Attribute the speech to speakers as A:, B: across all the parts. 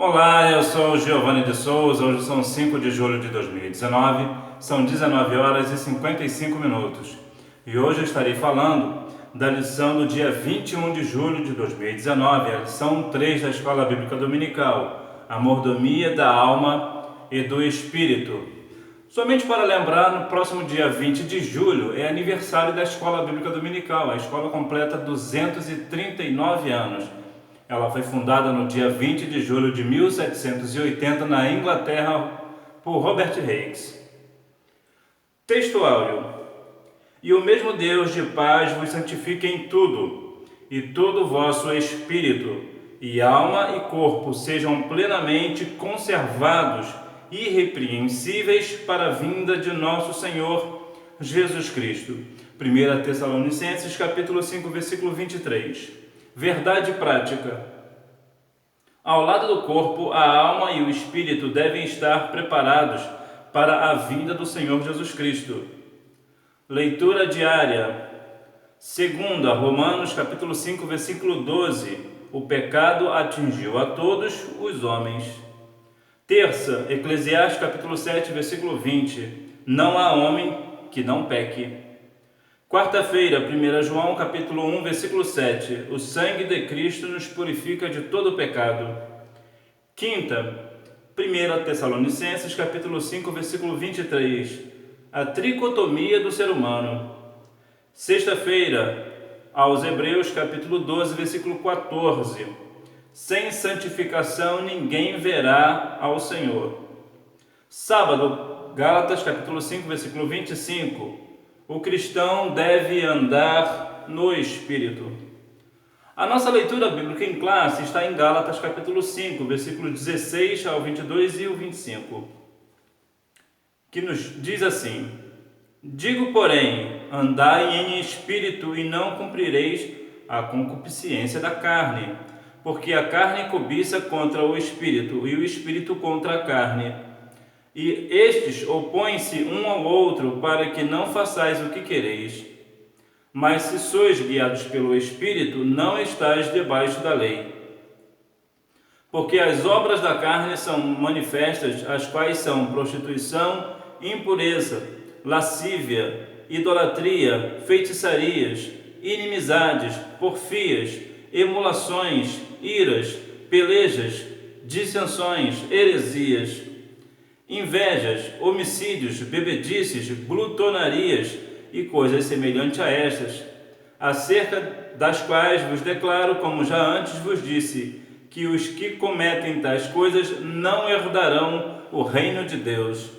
A: Olá, eu sou o Giovanni de Souza. Hoje são 5 de julho de 2019, são 19 horas e 55 minutos. E hoje eu estarei falando da lição do dia 21 de julho de 2019, a lição 3 da Escola Bíblica Dominical, a mordomia da alma e do espírito. Somente para lembrar, no próximo dia 20 de julho é aniversário da Escola Bíblica Dominical. A escola completa 239 anos. Ela foi fundada no dia 20 de julho de 1780 na Inglaterra por Robert Hicks. Texto áudio. E o mesmo Deus de paz vos santifique em tudo, e todo o vosso espírito, e alma e corpo sejam plenamente conservados, irrepreensíveis para a vinda de nosso Senhor Jesus Cristo. 1 Tessalonicenses capítulo 5, versículo 23. Verdade prática. Ao lado do corpo, a alma e o espírito devem estar preparados para a vinda do Senhor Jesus Cristo. Leitura diária. Segunda, Romanos capítulo 5, versículo 12. O pecado atingiu a todos os homens. Terça, Eclesiastes capítulo 7, versículo 20. Não há homem que não peque. Quarta-feira, 1 João capítulo 1, versículo 7. O sangue de Cristo nos purifica de todo pecado. Quinta, 1 Tessalonicenses capítulo 5, versículo 23. A tricotomia do ser humano. Sexta-feira, aos Hebreus capítulo 12, versículo 14. Sem santificação ninguém verá ao Senhor. Sábado, Gálatas capítulo 5, versículo 25. O cristão deve andar no Espírito. A nossa leitura bíblica em classe está em Gálatas capítulo 5, versículo 16 ao 22 e o 25, que nos diz assim: Digo, porém, andai em espírito e não cumprireis a concupiscência da carne, porque a carne cobiça contra o espírito e o espírito contra a carne. E estes opõem-se um ao outro para que não façais o que quereis. Mas se sois guiados pelo Espírito, não estáis debaixo da lei. Porque as obras da carne são manifestas, as quais são prostituição, impureza, lascívia, idolatria, feitiçarias, inimizades, porfias, emulações, iras, pelejas, dissensões, heresias, invejas, homicídios, bebedices, glutonarias e coisas semelhantes a estas, acerca das quais vos declaro, como já antes vos disse, que os que cometem tais coisas não herdarão o reino de Deus.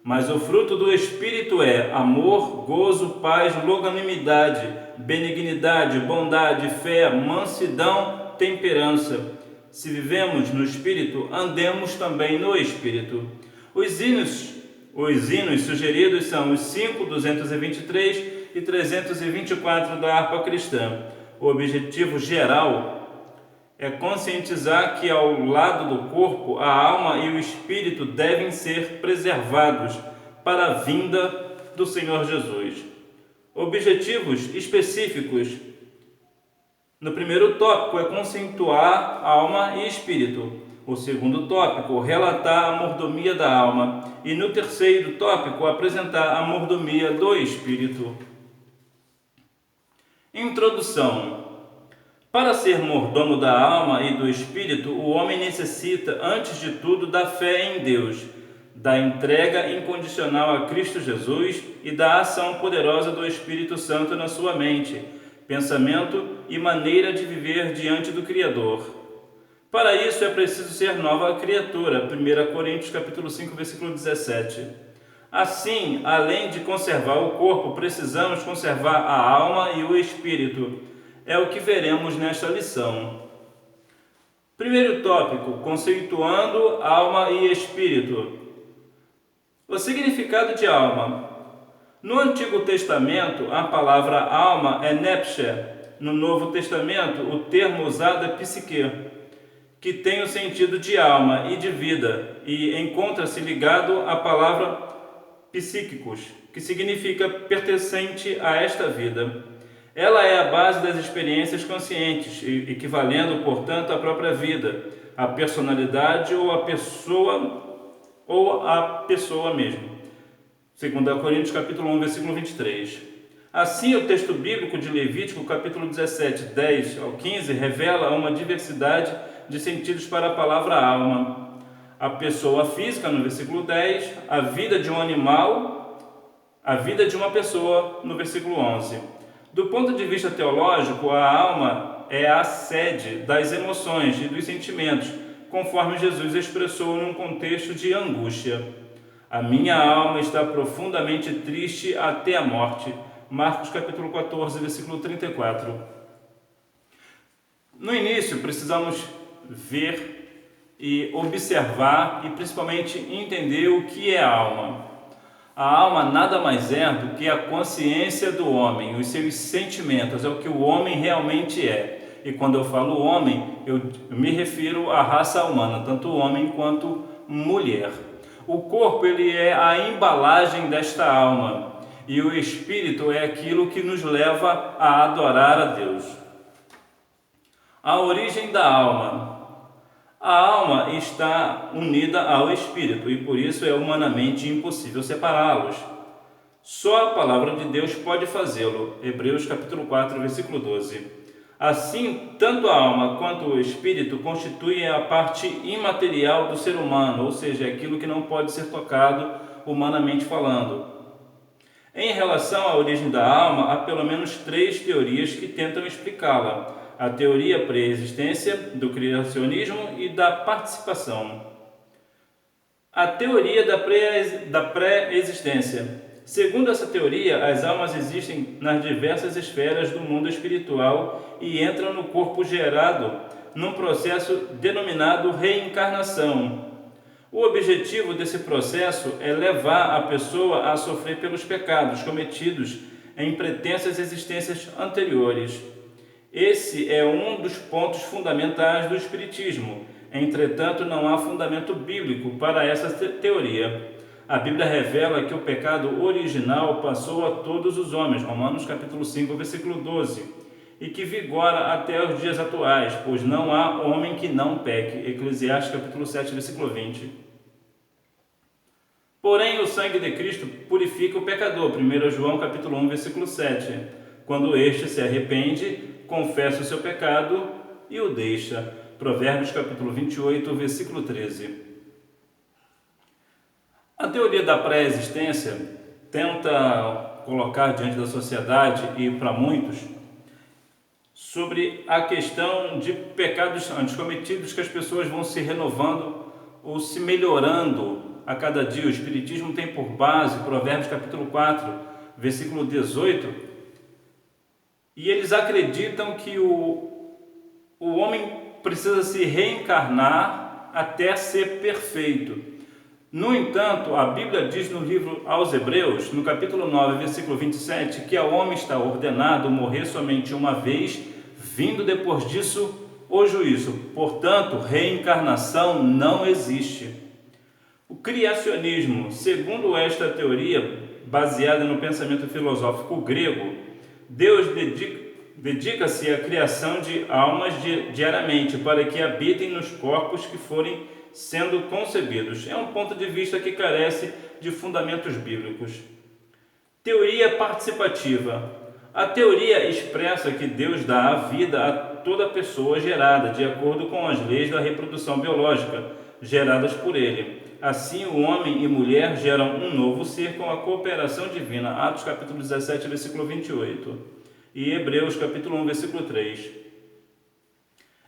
A: Mas o fruto do Espírito é amor, gozo, paz, longanimidade, benignidade, bondade, fé, mansidão, temperança. Se vivemos no Espírito, andemos também no Espírito. Os hinos sugeridos são os 5, 223 e 324 da harpa cristã. O objetivo geral é conscientizar que ao lado do corpo, a alma e o espírito devem ser preservados para a vinda do Senhor Jesus. Objetivos específicos. No primeiro tópico é conceituar alma e espírito. O segundo tópico, relatar a mordomia da alma. E no terceiro tópico, apresentar a mordomia do espírito. Introdução. Para ser mordomo da alma e do espírito, o homem necessita, antes de tudo, da fé em Deus, da entrega incondicional a Cristo Jesus e da ação poderosa do Espírito Santo na sua mente, pensamento e maneira de viver diante do Criador. Para isso é preciso ser nova criatura, 1 Coríntios capítulo 5, versículo 17. Assim, além de conservar o corpo, precisamos conservar a alma e o espírito. É o que veremos nesta lição. Primeiro tópico, conceituando alma e espírito. O significado de alma. No Antigo Testamento, a palavra alma é nepshe. No Novo Testamento, o termo usado é psique, que tem o sentido de alma e de vida, e encontra-se ligado à palavra psíquicos, que significa pertencente a esta vida. Ela é a base das experiências conscientes, equivalendo, portanto, à própria vida. a personalidade ou a pessoa mesmo. 2 Coríntios capítulo 1, versículo 23. Assim, o texto bíblico de Levítico, capítulo 17, 10 ao 15, revela uma diversidade de sentidos para a palavra alma. A pessoa física, no versículo 10, a vida de um animal, a vida de uma pessoa, no versículo 11. Do ponto de vista teológico, a alma é a sede das emoções e dos sentimentos, conforme Jesus expressou num contexto de angústia. A minha alma está profundamente triste até a morte. Marcos capítulo 14, versículo 34. No início, precisamos ver e observar e principalmente entender o que é a alma. A alma nada mais é do que a consciência do homem, os seus sentimentos, é o que o homem realmente é. E quando eu falo homem, eu me refiro à raça humana, tanto homem quanto mulher. O corpo, ele é a embalagem desta alma, e o espírito é aquilo que nos leva a adorar a Deus. A origem da alma. A alma está unida ao espírito e por isso é humanamente impossível separá-los. Só a palavra de Deus pode fazê-lo. Hebreus capítulo 4, versículo 12. Assim, tanto a alma quanto o espírito constituem a parte imaterial do ser humano, ou seja, aquilo que não pode ser tocado humanamente falando. Em relação à origem da alma, há pelo menos 3 teorias que tentam explicá-la. A teoria pré-existência, do criacionismo e da participação. A teoria da pré-existência. Segundo essa teoria, as almas existem nas diversas esferas do mundo espiritual e entram no corpo gerado num processo denominado reencarnação. O objetivo desse processo é levar a pessoa a sofrer pelos pecados cometidos em pretensas existências anteriores. Esse é um dos pontos fundamentais do Espiritismo. Entretanto, não há fundamento bíblico para essa teoria. A Bíblia revela que o pecado original passou a todos os homens, Romanos capítulo 5, versículo 12, e que vigora até os dias atuais, pois não há homem que não peque, Eclesiastes capítulo 7, versículo 20. Porém, o sangue de Cristo purifica o pecador, 1 João capítulo 1, versículo 7, quando este se arrepende, confessa o seu pecado e o deixa. Provérbios capítulo 28, versículo 13. A teoria da pré-existência tenta colocar diante da sociedade e para muitos sobre a questão de pecados antes cometidos, que as pessoas vão se renovando ou se melhorando a cada dia. O Espiritismo tem por base Provérbios capítulo 4, versículo 18, e eles acreditam que o homem precisa se reencarnar até ser perfeito. No entanto, a Bíblia diz no livro aos Hebreus, no capítulo 9, versículo 27, que ao homem está ordenado morrer somente uma vez, vindo depois disso o juízo. Portanto, reencarnação não existe. O criacionismo, segundo esta teoria, baseada no pensamento filosófico grego, Deus dedica-se à criação de almas diariamente para que habitem nos corpos que forem sendo concebidos. É um ponto de vista que carece de fundamentos bíblicos. Teoria participativa. A teoria expressa que Deus dá a vida a toda pessoa gerada, de acordo com as leis da reprodução biológica, geradas por Ele. Assim, o homem e mulher geram um novo ser com a cooperação divina. Atos capítulo 17, versículo 28. E Hebreus capítulo 1, versículo 3.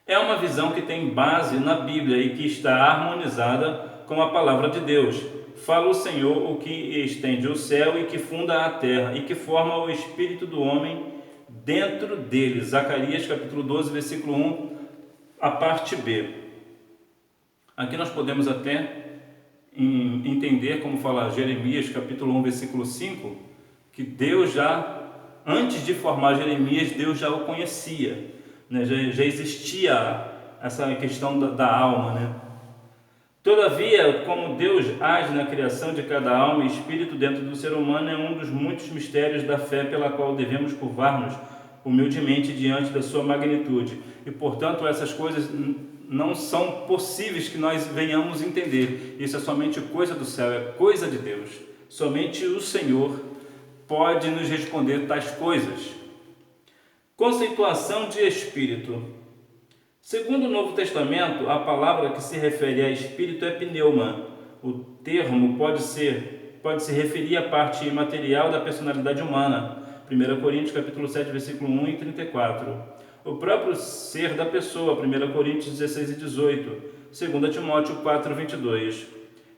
A: É uma visão que tem base na Bíblia e que está harmonizada com a palavra de Deus. Fala o Senhor, o que estende o céu e que funda a terra e que forma o espírito do homem dentro dele. Zacarias capítulo 12, versículo 1, a parte B. Aqui nós podemos até entender, como fala Jeremias capítulo 1, versículo 5, que Deus já, antes de formar Jeremias, Deus já o conhecia, né? Já existia essa questão da alma, né? Todavia, como Deus age na criação de cada alma e espírito dentro do ser humano, é um dos muitos mistérios da fé pela qual devemos curvar-nos humildemente diante da sua magnitude. E, portanto, essas coisas não são possíveis que nós venhamos entender. Isso é somente coisa do céu, é coisa de Deus. Somente o Senhor pode nos responder tais coisas. Conceituação de espírito. Segundo o Novo Testamento, a palavra que se refere a espírito é pneuma. O termo pode se referir à parte imaterial da personalidade humana. 1 Coríntios capítulo 7, versículo 1 e 34. O próprio ser da pessoa. 1 Coríntios 16 e 18. 2 Timóteo 4, 22.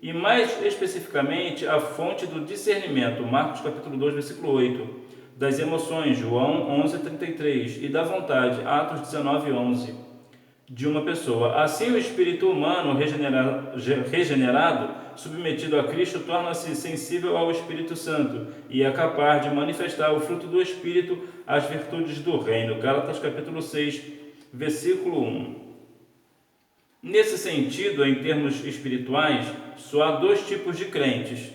A: E mais especificamente, a fonte do discernimento. Marcos capítulo 2, versículo 8. Das emoções. João 11, 33. E da vontade. Atos 19, 11. De uma pessoa. Assim, o espírito humano regenerado, submetido a Cristo, torna-se sensível ao Espírito Santo e é capaz de manifestar o fruto do Espírito, as virtudes do reino. Gálatas capítulo 6, versículo 1. Nesse sentido, em termos espirituais, só há dois tipos de crentes: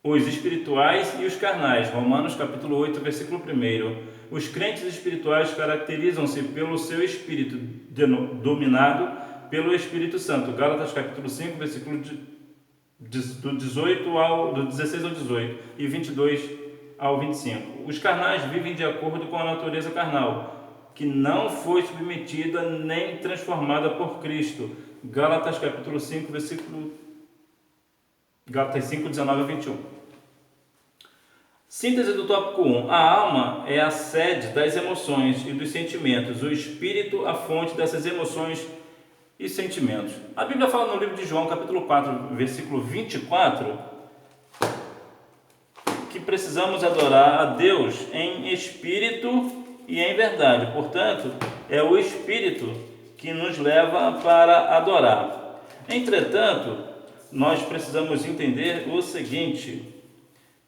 A: os espirituais e os carnais. Romanos capítulo 8, versículo 1. Os crentes espirituais caracterizam-se pelo seu espírito dominado pelo Espírito Santo. Gálatas capítulo 5, versículo do 16 ao 18 e 22 ao 25. Os carnais vivem de acordo com a natureza carnal, que não foi submetida nem transformada por Cristo. Gálatas capítulo 5, Gálatas 5, 19 a 21. Síntese do tópico 1. A alma é a sede das emoções e dos sentimentos. O espírito, a fonte dessas emoções e sentimentos. A Bíblia fala no livro de João, capítulo 4, versículo 24, que precisamos adorar a Deus em espírito e em verdade. Portanto, é o espírito que nos leva para adorar. Entretanto, nós precisamos entender o seguinte: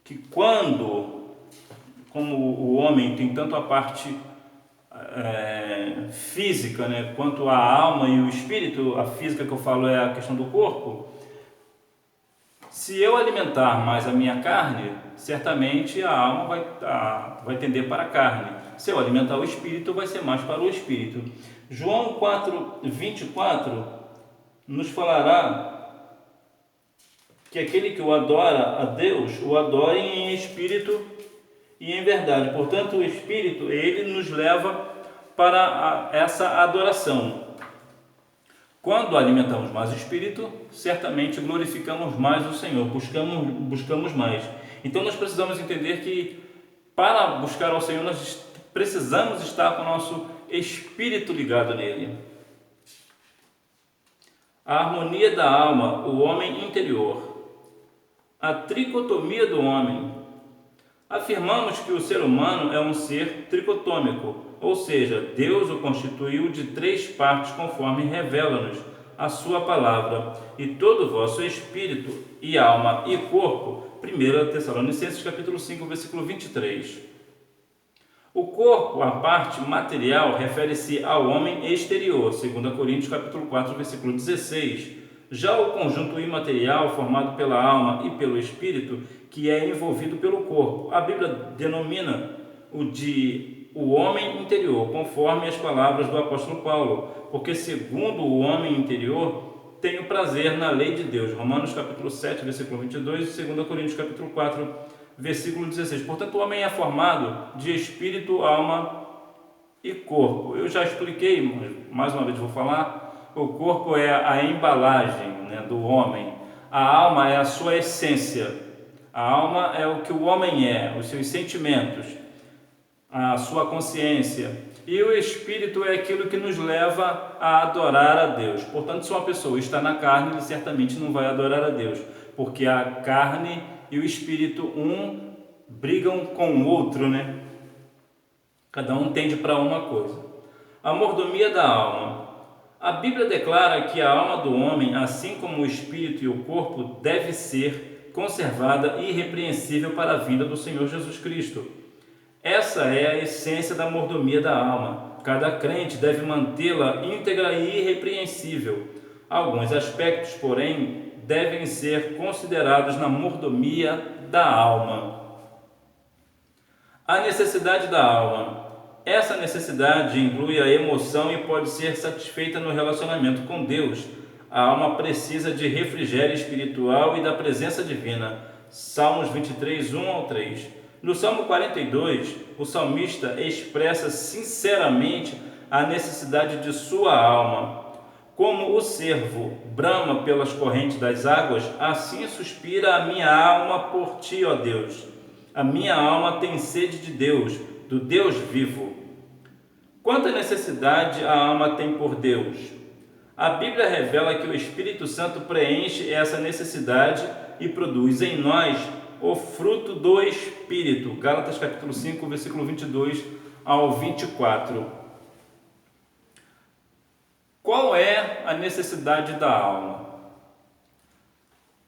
A: que como o homem tem tanto a parte física, né, quanto a alma e o espírito, a física que eu falo é a questão do corpo. Se eu alimentar mais a minha carne, certamente a alma vai tender para a carne. Se eu alimentar o espírito, vai ser mais para o espírito. João 4, 24 nos falará que aquele que o adora a Deus, o adore em espírito e em verdade. Portanto, o Espírito, ele nos leva para essa adoração. Quando alimentamos mais o Espírito, certamente glorificamos mais o Senhor, buscamos mais. Então, nós precisamos entender que para buscar ao Senhor, nós precisamos estar com o nosso espírito ligado nele. A harmonia da alma, o homem interior. A tricotomia do homem. Afirmamos que o ser humano é um ser tricotômico, ou seja, Deus o constituiu de 3 partes conforme revela-nos a sua palavra, e todo o vosso espírito e alma e corpo. 1 Tessalonicenses capítulo 5, versículo 23. O corpo, a parte material, refere-se ao homem exterior, 2 Coríntios capítulo 4, versículo 16. Já o conjunto imaterial, formado pela alma e pelo espírito, que é envolvido pelo corpo, a Bíblia denomina o homem interior, conforme as palavras do apóstolo Paulo, porque segundo o homem interior, tem o prazer na lei de Deus. Romanos capítulo 7, versículo 22 e 2 Coríntios capítulo 4, versículo 16. Portanto, o homem é formado de espírito, alma e corpo. Eu já expliquei, mas mais uma vez vou falar. O corpo é a embalagem, né, do homem. A alma é a sua essência. A alma é o que o homem é, os seus sentimentos, a sua consciência. E o espírito é aquilo que nos leva a adorar a Deus. Portanto, se uma pessoa está na carne, ele certamente não vai adorar a Deus, porque a carne e o espírito, um brigam com o outro, né? Cada um tende para uma coisa. A mordomia da alma. A Bíblia declara que a alma do homem, assim como o espírito e o corpo, deve ser conservada irrepreensível para a vinda do Senhor Jesus Cristo. Essa é a essência da mordomia da alma. Cada crente deve mantê-la íntegra e irrepreensível. Alguns aspectos, porém, devem ser considerados na mordomia da alma. A necessidade da alma. Essa necessidade inclui a emoção e pode ser satisfeita no relacionamento com Deus. A alma precisa de refrigério espiritual e da presença divina. Salmos 23, 1 ao 3. No Salmo 42, o salmista expressa sinceramente a necessidade de sua alma. Como o cervo brama pelas correntes das águas, assim suspira a minha alma por ti, ó Deus. A minha alma tem sede de Deus, do Deus vivo. Quanta necessidade a alma tem por Deus? A Bíblia revela que o Espírito Santo preenche essa necessidade e produz em nós o fruto do Espírito. Gálatas capítulo 5, versículo 22 ao 24. Qual é a necessidade da alma?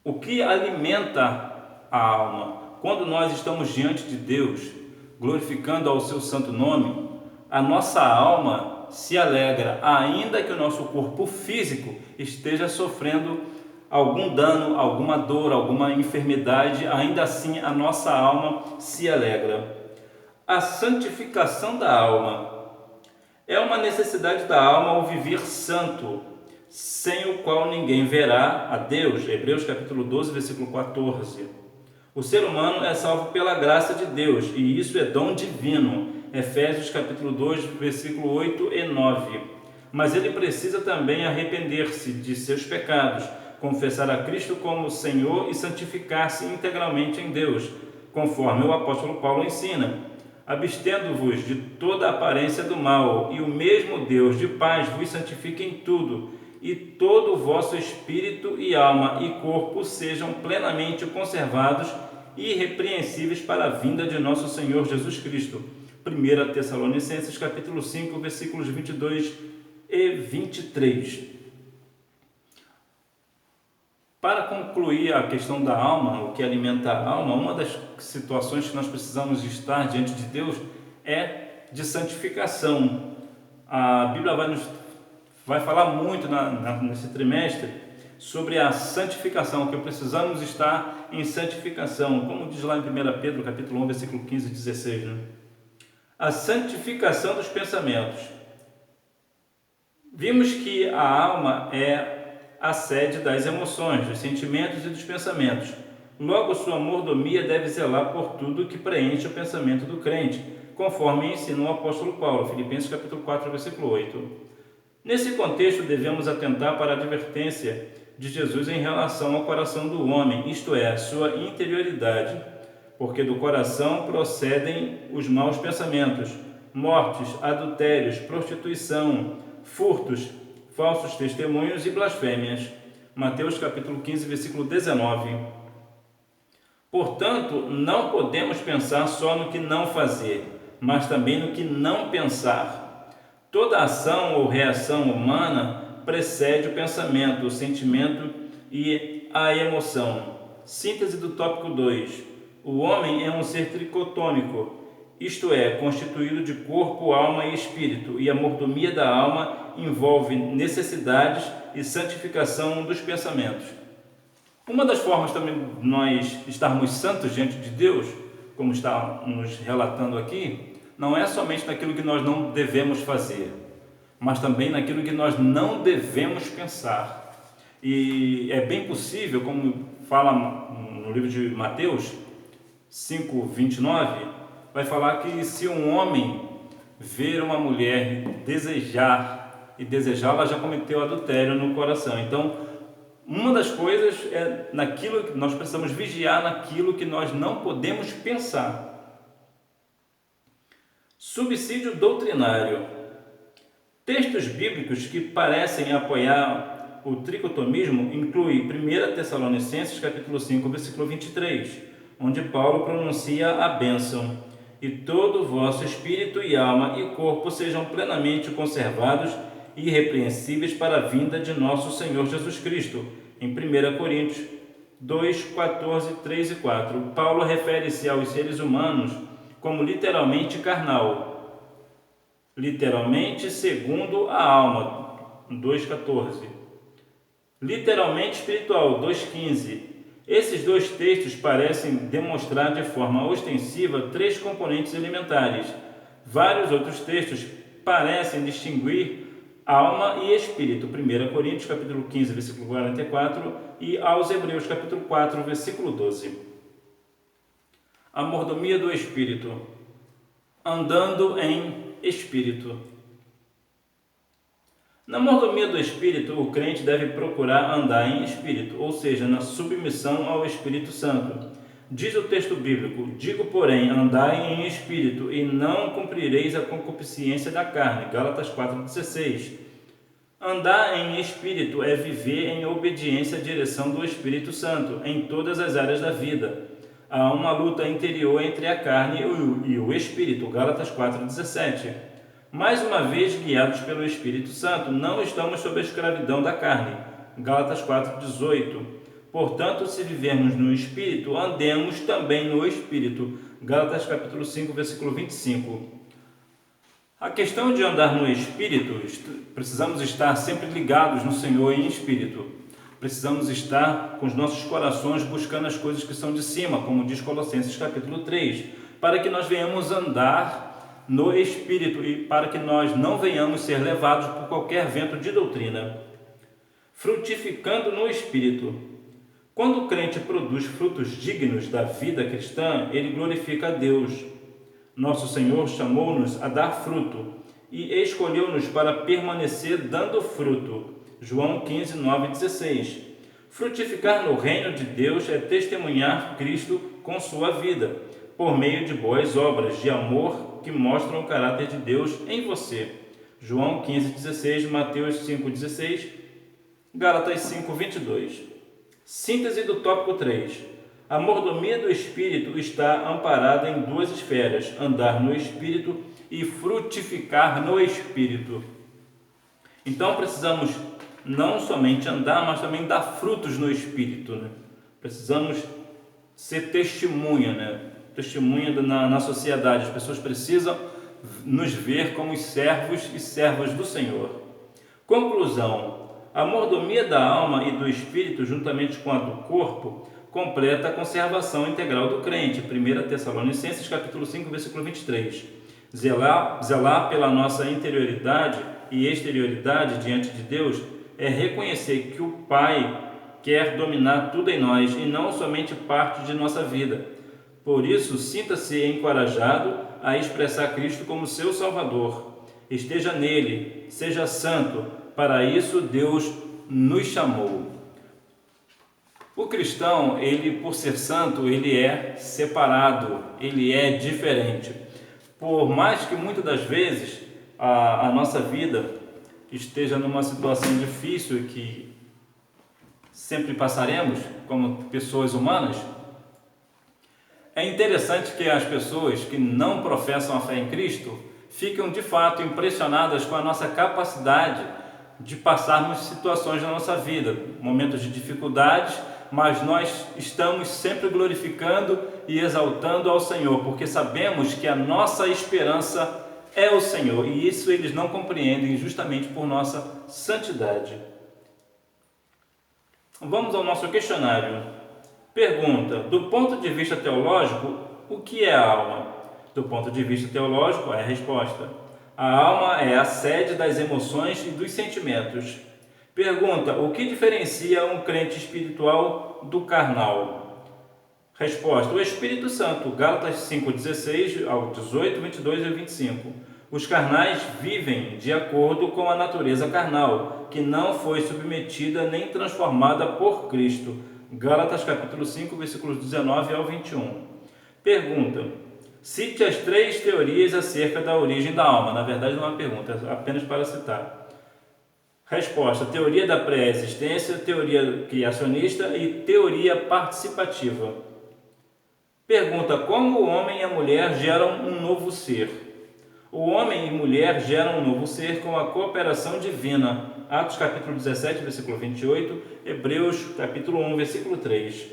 A: O que alimenta a alma? Quando nós estamos diante de Deus, glorificando ao seu santo nome, a nossa alma se alegra, ainda que o nosso corpo físico esteja sofrendo algum dano, alguma dor, alguma enfermidade, ainda assim a nossa alma se alegra. A santificação da alma é uma necessidade da alma ao viver santo, sem o qual ninguém verá a Deus. Hebreus capítulo 12, versículo 14. O ser humano é salvo pela graça de Deus, e isso é dom divino. Efésios capítulo 2, versículo 8 e 9. Mas ele precisa também arrepender-se de seus pecados, confessar a Cristo como Senhor e santificar-se integralmente em Deus, conforme o apóstolo Paulo ensina. Abstendo-vos de toda aparência do mal, e o mesmo Deus de paz vos santifique em tudo, e todo o vosso espírito e alma e corpo sejam plenamente conservados e irrepreensíveis para a vinda de nosso Senhor Jesus Cristo. 1 Tessalonicenses capítulo 5, versículos 22 e 23. Para concluir a questão da alma, o que alimenta a alma, uma das situações que nós precisamos estar diante de Deus é de santificação. A Bíblia vai falar muito nesse trimestre sobre a santificação, que precisamos estar em santificação, como diz lá em 1 Pedro capítulo 1, versículo 15 e 16, né? A santificação dos pensamentos. Vimos que a alma é a sede das emoções, dos sentimentos e dos pensamentos. Logo, sua mordomia deve zelar por tudo que preenche o pensamento do crente, conforme ensinou o apóstolo Paulo, Filipenses capítulo 4, versículo 8. Nesse contexto, devemos atentar para a advertência de Jesus em relação ao coração do homem, isto é, a sua interioridade, porque do coração procedem os maus pensamentos, mortes, adultérios, prostituição, furtos, falsos testemunhos e blasfêmias. Mateus capítulo 15, versículo 19. Portanto, não podemos pensar só no que não fazer, mas também no que não pensar. Toda ação ou reação humana precede o pensamento, o sentimento e a emoção. Síntese do tópico 2. O homem é um ser tricotômico, isto é, constituído de corpo, alma e espírito, e a mordomia da alma envolve necessidades e santificação dos pensamentos. Uma das formas também de nós estarmos santos diante de Deus, como está nos relatando aqui, não é somente naquilo que nós não devemos fazer, mas também naquilo que nós não devemos pensar. E é bem possível, como fala no livro de Mateus 5, 29, vai falar que se um homem ver uma mulher desejá-la, já cometeu adultério no coração. Então, uma das coisas é naquilo que nós precisamos vigiar, naquilo que nós não podemos pensar. Subsídio doutrinário. Textos bíblicos que parecem apoiar o tricotomismo incluem 1 Tessalonicenses capítulo 5, versículo 23, onde Paulo pronuncia a bênção: e todo o vosso espírito e alma e corpo sejam plenamente conservados e irrepreensíveis para a vinda de nosso Senhor Jesus Cristo. Em 1 Coríntios 2, 14, 3 e 4, Paulo refere-se aos seres humanos como literalmente carnal, literalmente segundo a alma, 2,14, literalmente espiritual, 2,15. Esses dois textos parecem demonstrar de forma ostensiva três componentes elementares: Vários outros textos parecem distinguir alma e espírito. 1 Coríntios capítulo 15, versículo 44 e aos Hebreus capítulo 4, versículo 12. A mordomia do espírito. Andando em espírito. Na mordomia do Espírito, o crente deve procurar andar em espírito, ou seja, na submissão ao Espírito Santo. Diz o texto bíblico: digo, porém, andai em espírito, e não cumprireis a concupiscência da carne. Gálatas 4,16. Andar em espírito é viver em obediência à direção do Espírito Santo, em todas as áreas da vida. Há uma luta interior entre a carne e o espírito. Gálatas 4,17. Mais uma vez, guiados pelo Espírito Santo, não estamos sob a escravidão da carne. Gálatas 4,18. Portanto, se vivermos no Espírito, andemos também no Espírito. Gálatas capítulo 5, versículo 25. A questão de andar no Espírito, precisamos estar sempre ligados no Senhor em Espírito. Precisamos estar com os nossos corações buscando as coisas que são de cima, como diz Colossenses capítulo 3, para que nós venhamos andar no Espírito e para que nós não venhamos ser levados por qualquer vento de doutrina. Frutificando no Espírito. Quando o crente produz frutos dignos da vida cristã, ele glorifica a Deus. Nosso Senhor chamou-nos a dar fruto e escolheu-nos para permanecer dando fruto. João 15, 9 e 16. Frutificar no reino de Deus é testemunhar Cristo com sua vida, por meio de boas obras de amor que mostram o caráter de Deus em você. João 15, 16, Mateus 5, 16, Gálatas 5, 22. Síntese do tópico 3. A mordomia do Espírito está amparada em duas esferas: andar no Espírito e frutificar no Espírito. Então precisamos não somente andar, mas também dar frutos no Espírito, né? Precisamos ser testemunha, testemunha na sociedade. As pessoas precisam nos ver como servos e servas do Senhor. Conclusão: a mordomia da alma e do espírito, juntamente com a do corpo, completa a conservação integral do crente. 1 Tessalonicenses capítulo 5, versículo 23. Zelar pela nossa interioridade e exterioridade diante de Deus é reconhecer que o Pai quer dominar tudo em nós e não somente parte de nossa vida. Por isso, sinta-se encorajado a expressar Cristo como seu Salvador. Esteja nele, seja santo. Para isso, Deus nos chamou. O cristão, ele, por ser santo, ele é separado, ele é diferente. Por mais que muitas das vezes a nossa vida esteja numa situação difícil que sempre passaremos como pessoas humanas, é interessante que as pessoas que não professam a fé em Cristo ficam de fato impressionadas com a nossa capacidade de passarmos situações na nossa vida, momentos de dificuldades, mas nós estamos sempre glorificando e exaltando ao Senhor, porque sabemos que a nossa esperança é o Senhor, e isso eles não compreendem justamente por nossa santidade. Vamos ao nosso questionário. Pergunta: do ponto de vista teológico, o que é a alma? Do ponto de vista teológico, é a resposta: a alma é a sede das emoções e dos sentimentos. Pergunta: o que diferencia um crente espiritual do carnal? Resposta: o Espírito Santo. Gálatas 5:16 ao 18, 22 e 25. Os carnais vivem de acordo com a natureza carnal, que não foi submetida nem transformada por Cristo. Gálatas capítulo 5, versículos 19 ao 21. Pergunta: cite as 3 teorias acerca da origem da alma. Na verdade, não é uma pergunta, é apenas para citar. Resposta: teoria da pré-existência, teoria criacionista e teoria participativa. Pergunta: como o homem e a mulher geram um novo ser? O homem e mulher geram um novo ser com a cooperação divina. Atos capítulo 17, versículo 28, Hebreus capítulo 1, versículo 3.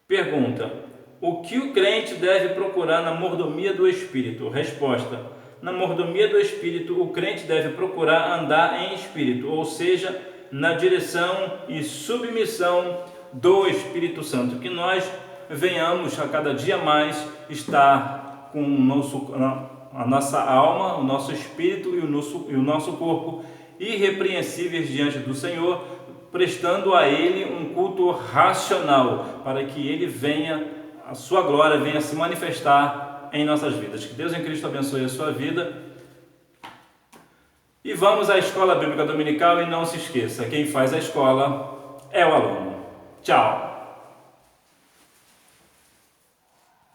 A: Pergunta: o que o crente deve procurar na mordomia do Espírito? Resposta: na mordomia do Espírito, o crente deve procurar andar em Espírito, ou seja, na direção e submissão do Espírito Santo. Que nós venhamos a cada dia mais estar com a nossa alma, o nosso espírito e o nosso corpo irrepreensíveis diante do Senhor, prestando a Ele um culto racional, para que Ele venha, a sua glória venha se manifestar em nossas vidas. Que Deus em Cristo abençoe a sua vida. E vamos à Escola Bíblica Dominical, e não se esqueça, quem faz a escola é o aluno. Tchau!